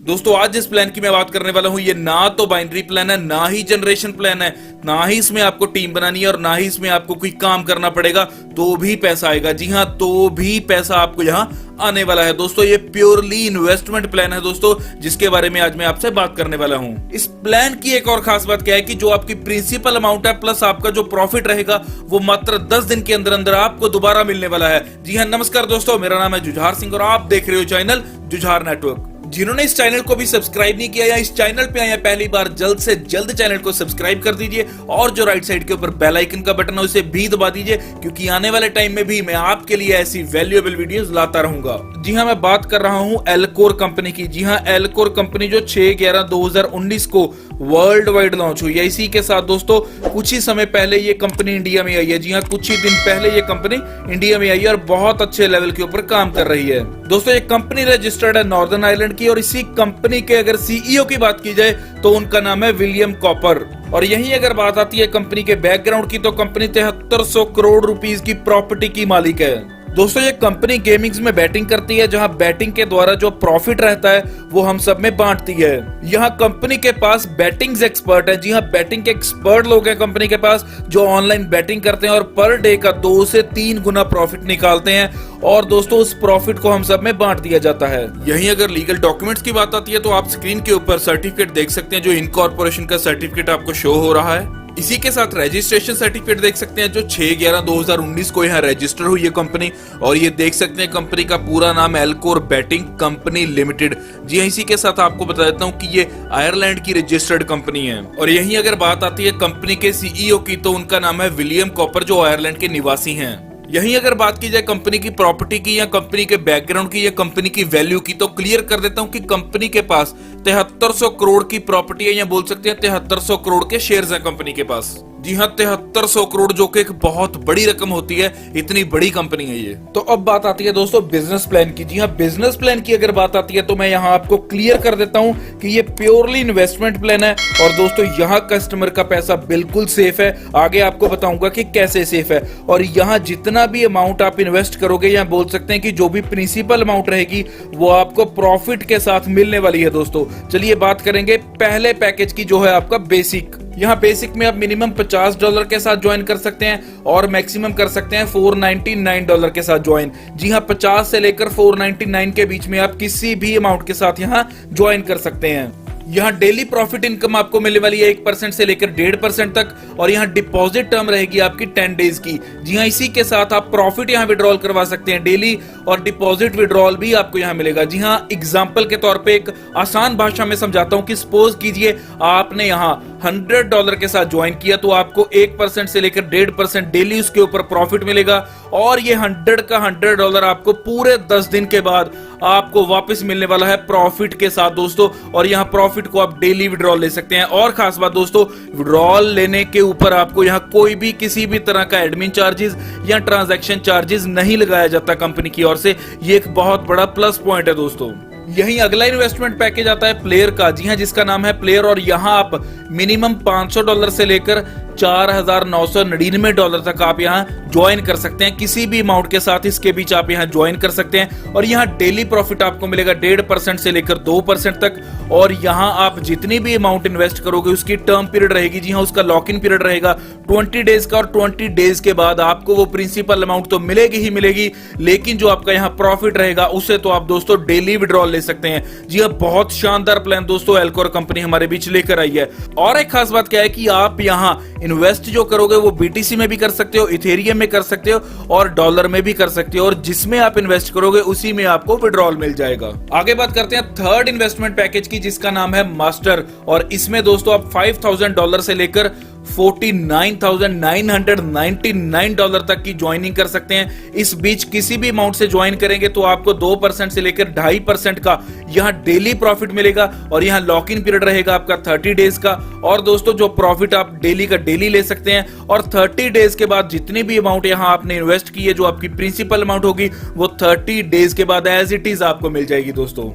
दोस्तों आज जिस प्लान की मैं बात करने वाला हूं ये ना तो बाइनरी प्लान है, ना ही जनरेशन प्लान है, ना ही इसमें आपको टीम बनानी है और ना ही इसमें आपको कोई काम करना पड़ेगा तो भी पैसा आएगा। जी हां, तो भी पैसा आपको यहां आने वाला है। दोस्तों ये प्योरली इन्वेस्टमेंट प्लान है दोस्तों, जिसके बारे में आज मैं आपसे बात करने वाला हूं। इस प्लान की एक और खास बात क्या है कि जो आपकी प्रिंसिपल अमाउंट है प्लस आपका जो प्रॉफिट रहेगा वो मात्र 10 दिन के अंदर अंदर आपको दोबारा मिलने वाला है। जी हां, नमस्कार दोस्तों, मेरा नाम है जुझार सिंह और आप देख रहे हो चैनल जुझार नेटवर्क। जिन्होंने इस चैनल को भी सब्सक्राइब नहीं किया या इस चैनल पे आए हैं पहली बार, जल्द से जल्द चैनल को सब्सक्राइब कर दीजिए और जो राइट साइड के ऊपर बेल आइकन का बटन है उसे भी दबा दीजिए, क्योंकि आने वाले टाइम में भी मैं आपके लिए ऐसी वैल्यूएबल वीडियोस लाता रहूंगा। जी हां, मैं बात कर रहा हूं एल्कोर कंपनी की। जी हां, एल्कोर कंपनी जो 6/11/2019 को वर्ल्ड वाइड लॉन्च हुई है। इसी के साथ दोस्तों कुछ ही समय पहले ये कंपनी इंडिया में आई है। जी हां, कुछ ही दिन पहले ये कंपनी इंडिया में आई है और बहुत अच्छे लेवल के ऊपर काम कर रही है। दोस्तों ये कंपनी रजिस्टर्ड है नॉर्दर्न आयरलैंड की और इसी कंपनी के अगर सीईओ की बात की जाए तो उनका नाम है विलियम कॉपर। और यही अगर बात आती है कंपनी के बैकग्राउंड की तो कंपनी 7300 करोड़ रुपीस की प्रॉपर्टी की मालिक है। दोस्तों ये कंपनी गेमिंग्स में बैटिंग करती है, जहां बैटिंग के द्वारा जो प्रॉफिट रहता है वो हम सब में बांटती है। यहाँ कंपनी के पास बैटिंग एक्सपर्ट है। जी हाँ, बैटिंग के एक्सपर्ट लोग हैं कंपनी के पास जो ऑनलाइन बैटिंग करते हैं और पर डे का 2 से 3 गुना प्रॉफिट निकालते हैं और दोस्तों उस प्रॉफिट को हम सब में बांट दिया जाता है। यही अगर लीगल डॉक्यूमेंट्स की बात आती है तो आप स्क्रीन के ऊपर सर्टिफिकेट देख सकते हैं, जो इनकॉर्पोरेशन का सर्टिफिकेट आपको शो हो रहा है। इसी के साथ रजिस्ट्रेशन सर्टिफिकेट देख सकते हैं जो 6/11/2019 को यहाँ रजिस्टर हुई है कंपनी, और ये देख सकते हैं कंपनी का पूरा नाम एल्कोर बैटिंग कंपनी लिमिटेड। जी हाँ, इसी के साथ आपको बता देता हूँ कि ये आयरलैंड की रजिस्टर्ड कंपनी है। और यही अगर बात आती है कंपनी के सीईओ की तो उनका नाम है विलियम कॉपर, जो आयरलैंड के निवासी हैं। यहीं अगर बात की जाए कंपनी की प्रॉपर्टी की या कंपनी के बैकग्राउंड की या कंपनी की वैल्यू की तो क्लियर कर देता हूं कि कंपनी के पास 7300 करोड़ की प्रॉपर्टी है, या बोल सकते हैं 7300 करोड़ के शेयर्स हैं कंपनी के पास। जी हाँ, 7300 करोड़ जो कि एक बहुत बड़ी रकम होती है, इतनी बड़ी कंपनी है ये। तो अब बात आती है दोस्तों बिजनेस प्लान की। जी हाँ, बिजनेस प्लान की अगर बात आती है तो मैं यहाँ आपको क्लियर कर देता हूँ कि ये प्योरली इन्वेस्टमेंट प्लान है और दोस्तों यहाँ कस्टमर का पैसा बिल्कुल सेफ है। आगे आपको बताऊंगा कि कैसे सेफ है। और यहाँ जितना भी अमाउंट आप इन्वेस्ट करोगे, यहाँ बोल सकते हैं कि जो भी प्रिंसिपल अमाउंट रहेगी वो आपको प्रॉफिट के साथ मिलने वाली है। दोस्तों चलिए बात करेंगे पहले पैकेज की, जो है आपका बेसिक। यहाँ बेसिक में आप मिनिमम $50 के साथ ज्वाइन कर सकते हैं और मैक्सिमम कर सकते हैं $499 के साथ ज्वाइन। जी हाँ, 50 से लेकर 499 के बीच में आप किसी भी अमाउंट के साथ यहाँ ज्वाइन कर सकते हैं। यहाँ डेली प्रॉफिट इनकम आपको मिलने वाली है 1% से लेकर 1.5% तक, और यहाँ डिपॉजिट टर्म रहेगी आपकी 10 डेज की। जी हाँ, इसी के साथ आप प्रॉफिट यहाँ विड्रॉल करवा सकते हैं डेली, और डिपॉजिट विड्रॉल भी आपको यहाँ मिलेगा। जी हाँ, एग्जाम्पल के तौर पे एक आसान भाषा में समझाता हूँ कि सपोज कीजिए आपने यहाँ $100 के साथ ज्वाइन किया तो आपको 1% से लेकर 1.5% डेली उसके ऊपर प्रॉफिट मिलेगा, और ये 100 का $100 आपको पूरे 10 दिन के बाद आपको वापस मिलने वाला है प्रॉफिट के साथ दोस्तों। और यहाँ प्रॉफिट को आप डेली विड्रॉल ले सकते हैं। और खास बात दोस्तों, विड्रॉल लेने के ऊपर आपको यहाँ कोई भी किसी भी तरह का एडमिन चार्जेस या ट्रांजैक्शन चार्जेस नहीं लगाया जाता कंपनी की ओर से। ये एक बहुत बड़ा प्लस पॉइंट है दोस्तों। यही अगला इन्वेस्टमेंट पैकेज आता है प्लेयर का। जी हाँ, जिसका नाम है प्लेयर, और यहाँ आप मिनिमम $500 से लेकर $4999 तक आप यहाँ ज्वाइन कर सकते हैं किसी भी अमाउंट के साथ। इसके बीच आप यहाँ ज्वाइन कर सकते हैं और यहाँ डेली प्रॉफिट आपको मिलेगा 1.5% से लेकर 2% तक। और यहाँ आप जितनी भी अमाउंट इन्वेस्ट करोगे उसकी टर्म पीरियड रहेगी। जी हाँ, उसका लॉक इन पीरियड रहेगा 20 डेज का, और 20 डेज के बाद आपको वो प्रिंसिपल अमाउंट तो मिलेगी ही मिलेगी, लेकिन जो आपका यहाँ प्रॉफिट रहेगा उसे तो आप दोस्तों डेली विड्रॉल ले सकते हैं। जी हाँ, बहुत शानदार प्लान दोस्तों एल्कोर कंपनी हमारे बीच लेकर आई है। और एक खास बात क्या है कि आप यहाँ इन्वेस्ट जो करोगे वो बीटीसी में भी कर सकते हो, इथेरियम में कर सकते हो और डॉलर में भी कर सकते हो, और जिसमें आप इन्वेस्ट करोगे उसी में आपको विड्रॉल मिल जाएगा। आगे बात करते हैं थर्ड इन्वेस्टमेंट पैकेज की, जिसका नाम है मास्टर। और इसमें दोस्तों आप $5000 से लेकर $49,999 तक की ज्वाइनिंग कर सकते हैं। इस बीच किसी भी अमाउंट से ज्वाइन करेंगे तो आपको 2% से लेकर 2.5% का यहाँ डेली प्रॉफिट मिलेगा, और यहाँ लॉक इन पीरियड रहेगा आपका 30 डेज का। और दोस्तों जो प्रॉफिट आप डेली का डेली ले सकते हैं, और 30 डेज के बाद जितनी भी अमाउंट यहाँ आपने इन्वेस्ट की है, जो आपकी प्रिंसिपल अमाउंट होगी, वो 30 डेज के बाद एज इट इज आपको मिल जाएगी। दोस्तों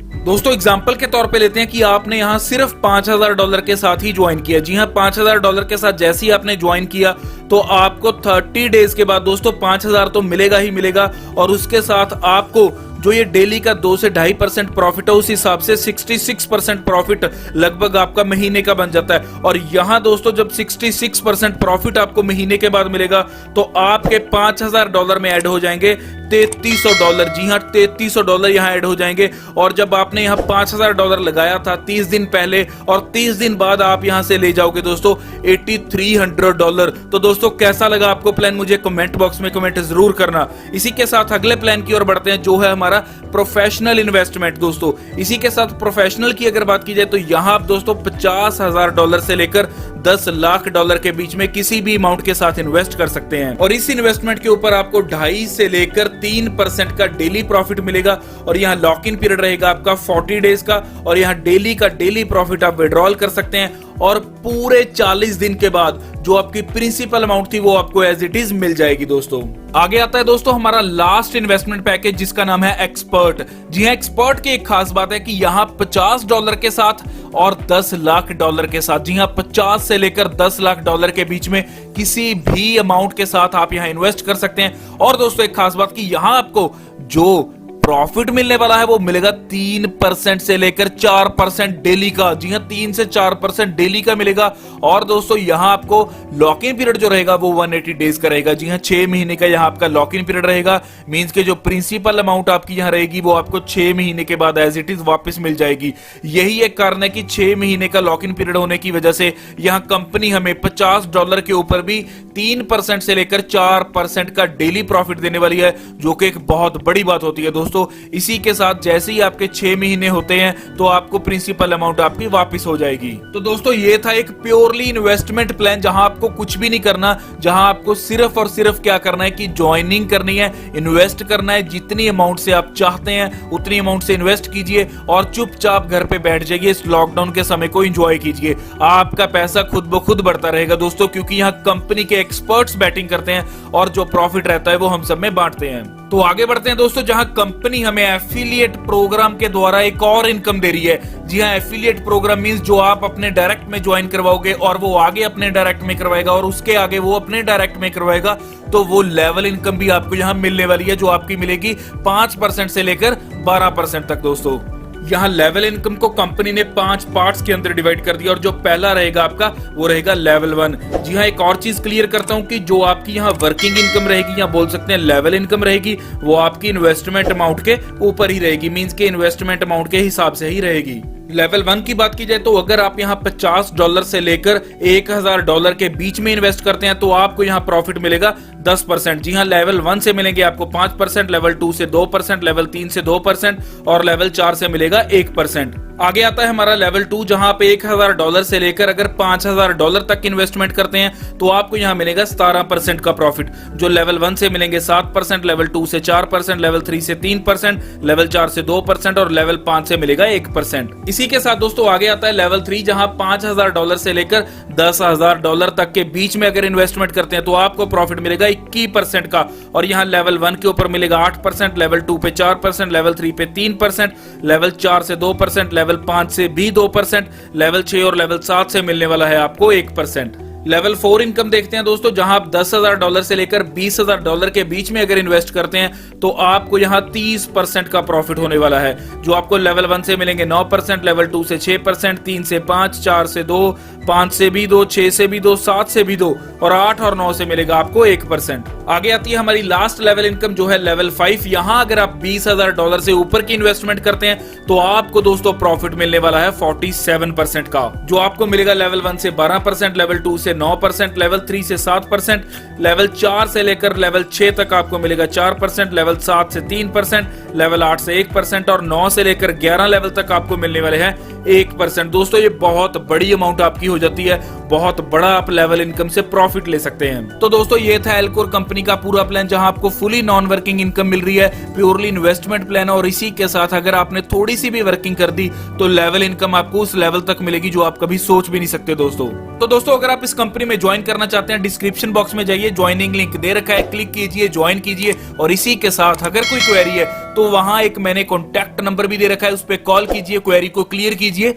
एग्जाम्पल के तौर पे लेते हैं कि आपने यहाँ सिर्फ $5000 के साथ ही ज्वाइन किया। जी हाँ, $5000 के साथ जैसे ही आपने ज्वाइन किया तो आपको 30 डेज के बाद दोस्तों 5000 तो मिलेगा ही मिलेगा, और उसके साथ आपको जो ये डेली का 2 से 2.5% प्रॉफिट है, उस हिसाब से 66% प्रॉफिट लगभग आपका महीने का बन जाता है। और यहां दोस्तों जब 66% प्रॉफिट आपको महीने के बाद मिलेगा तो आपके $5000 में ऐड हो जाएंगे $3300। जी हाँ, $3300 यहाँ ऐड हो जाएंगे। और जब आपने यहाँ $5000 लगाया था 30 दिन पहले और 30 दिन बाद आप यहाँ से ले जाओगे दोस्तों $8300। तो दोस्तों कैसा लगा आपको प्लान, मुझे कमेंट बॉक्स में कमेंट जरूर करना। इसी के साथ अगले प्लान की ओर बढ़ते हैं, जो है हमारा प्रोफेशनल इन्वेस्टमेंट। दोस्तों इसी के साथ प्रोफेशनल की अगर बात की जाए तो यहाँ आप दोस्तों $50,000 से लेकर $10 लाख के बीच में किसी भी अमाउंट के साथ इन्वेस्ट कर सकते हैं। और इस इन्वेस्टमेंट के ऊपर आपको 2.5 से लेकर 3% का डेली प्रॉफिट मिलेगा। और यहाँ लॉक इन पीरियड रहेगा आपका 40 डेज का। और यहाँ डेली का डेली प्रॉफिट आप विड्रॉल कर सकते हैं। और पूरे 40 दिन के बाद जो आपकी प्रिंसिपल अमाउंट थी वो आपको एज इट इज मिल जाएगी। दोस्तों आगे आता है दोस्तों हमारा लास्ट इन्वेस्टमेंट पैकेज, जिसका नाम है एक्सपर्ट। जी हाँ, एक्सपर्ट की एक खास बात है कि यहाँ $50 के साथ और $10 लाख के साथ, जी हाँ 50 से लेकर $10 लाख के बीच में किसी भी अमाउंट के साथ आप यहाँ इन्वेस्ट कर सकते हैं। और दोस्तों एक खास बात कि यहाँ आपको जो प्रॉफिट मिलने वाला है वो मिलेगा 3% से लेकर 4% डेली का। जी हाँ, 3 से 4% डेली का मिलेगा। और दोस्तों यहाँ आपको लॉक इन पीरियड जो रहेगा वो 180 डेज का रहेगा। जी हाँ, 6 महीने का यहाँ आपका लॉक इन पीरियड रहेगा। मींस के जो प्रिंसिपल अमाउंट आपकी यहाँ रहेगी वो आपको 6 महीने के बाद एज इट इज वापस मिल जाएगी। यही एक कारण है कि 6 महीने का लॉक इन पीरियड होने की वजह से यहाँ कंपनी हमें $50 के ऊपर भी 3% से लेकर 4% का डेली प्रॉफिट देने वाली है, जो कि एक बहुत बड़ी बात होती है। दोस्तों इसी के साथ जैसे ही आपके 6 महीने होते हैं तो आपको प्रिंसिपल अमाउंट आपकी वापस हो जाएगी। तो दोस्तों ये था एक प्योरली इन्वेस्टमेंट प्लान, जहां आपको कुछ भी नहीं करना, जहां आपको सिर्फ और सिर्फ क्या करना है कि ज्वाइनिंग करनी है, इन्वेस्ट करना है। जितनी अमाउंट से आप चाहते हैं उतनी अमाउंट से इन्वेस्ट कीजिए और चुपचाप घर पे बैठ जाइए। इस लॉकडाउन के समय को एंजॉय कीजिए। आपका पैसा खुद ब खुद बढ़ता रहेगा दोस्तों, क्योंकि यहाँ कंपनी के एक्सपर्ट्स बैटिंग करते हैं और जो प्रॉफिट रहता है वो हम सब में बांटते हैं। तो आगे बढ़ते हैं दोस्तों, जहां कंपनी हमें एफिलिएट प्रोग्राम के द्वारा एक और इनकम दे रही है। जी हां, एफिलिएट प्रोग्राम मींस जो आप अपने डायरेक्ट में ज्वाइन करवाओगे और वो आगे अपने डायरेक्ट में करवाएगा और उसके आगे वो अपने डायरेक्ट में करवाएगा, तो वो लेवल इनकम भी आपको यहां मिलने वाली है, जो आपकी मिलेगी 5% से लेकर 12% तक। दोस्तों यहाँ लेवल इनकम को कंपनी ने 5 पार्ट्स के अंदर डिवाइड कर दिया और जो पहला रहेगा आपका वो रहेगा लेवल 1। जी हाँ, एक और चीज क्लियर करता हूँ कि जो आपकी यहाँ वर्किंग इनकम रहेगी या बोल सकते हैं लेवल इनकम रहेगी, वो आपकी इन्वेस्टमेंट अमाउंट के ऊपर ही रहेगी। मींस के इन्वेस्टमेंट अमाउंट के हिसाब से ही रहेगी। लेवल 1 की बात की जाए तो अगर आप यहाँ $50 से लेकर $1000 के बीच में इन्वेस्ट करते हैं तो आपको यहाँ प्रॉफिट मिलेगा 10%। जी हाँ, लेवल 1 से मिलेंगे आपको 5%, लेवल 2 से 2%, लेवल 3 से 2% और लेवल 4 से मिलेगा 1%। आगे आता है हमारा लेवल 2, जहां आप $1000 से लेकर अगर $5000 तक इन्वेस्टमेंट करते हैं तो आपको यहां मिलेगा 17% का प्रॉफिट। जो लेवल 1 से मिलेंगे 7%, लेवल 2 से 4%, लेवल 3 से 3%, लेवल 4 से 2% और लेवल 5 से मिलेगा 1%। इसी के साथ दोस्तों आगे आता है लेवल 3, जहां $5000 से लेकर $10,000 तक के बीच में अगर इन्वेस्टमेंट करते हैं तो आपको प्रॉफिट मिलेगा 21% का। और यहाँ लेवल 1 के ऊपर मिलेगा 8%, लेवल 2 पे 4%, लेवल 3 पे 3%, लेवल 4 से 2%, लेवल 5 से भी 2%, लेवल 6 और लेवल 7 से मिलने वाला है आपको 1%। लेवल 4 इनकम देखते हैं दोस्तों, जहां आप $10,000 से लेकर $20,000 के बीच में अगर इन्वेस्ट करते हैं तो आपको यहां 30% का प्रॉफिट होने वाला है। जो आपको लेवल 1 से मिलेंगे 9%, लेवल 2 से 6%, 3 से 5, 4 से 2, 5 से भी 2, 6 से भी 2, 7 से भी 2 और 8 और 9 से मिलेगा आपको 1%। आगे आती है हमारी लास्ट लेवल इनकम जो है लेवल 5। यहां अगर आप $20,000 से ऊपर की इन्वेस्टमेंट करते हैं तो आपको दोस्तों प्रॉफिट मिलने वाला है 47% का। जो आपको मिलेगा लेवल 1 से 12%, लेवल 2 से 9%, लेवल 3 से 7%, लेवल 4 से लेकर लेवल 6 तक आपको मिलेगा 4%, लेवल 7 से 3%, लेवल 8 से 1% और 9 से लेकर 11 लेवल तक आपको मिलने वाले हैं 1%। दोस्तों ये बहुत बड़ी अमाउंट आपकी हो जाती है, बहुत बड़ा आप लेवल इनकम से प्रॉफिट ले सकते हैं। तो दोस्तों ये था एल्कोर कंपनी का पूरा प्लान, जहां आपको फुली नॉन वर्किंग इनकम मिल रही है, प्योरली इन्वेस्टमेंट प्लान है। और इसी के साथ अगर आपने थोड़ी सी भी वर्किंग कर दी तो लेवल इनकम आपको उस लेवल तक मिलेगी जो आप कभी सोच भी नहीं सकते दोस्तों। तो दोस्तों अगर आप इस कंपनी में ज्वाइन करना चाहते हैं, डिस्क्रिप्शन बॉक्स में जाइए, ज्वाइनिंग लिंक दे रखा है, क्लिक कीजिए, ज्वाइन कीजिए। और इसी के साथ अगर कोई क्वेरी है तो वहां एक मैंने कॉन्टैक्ट नंबर भी दे रखा है, उस पर कॉल कीजिए, क्वेरी को क्लियर कीजिए।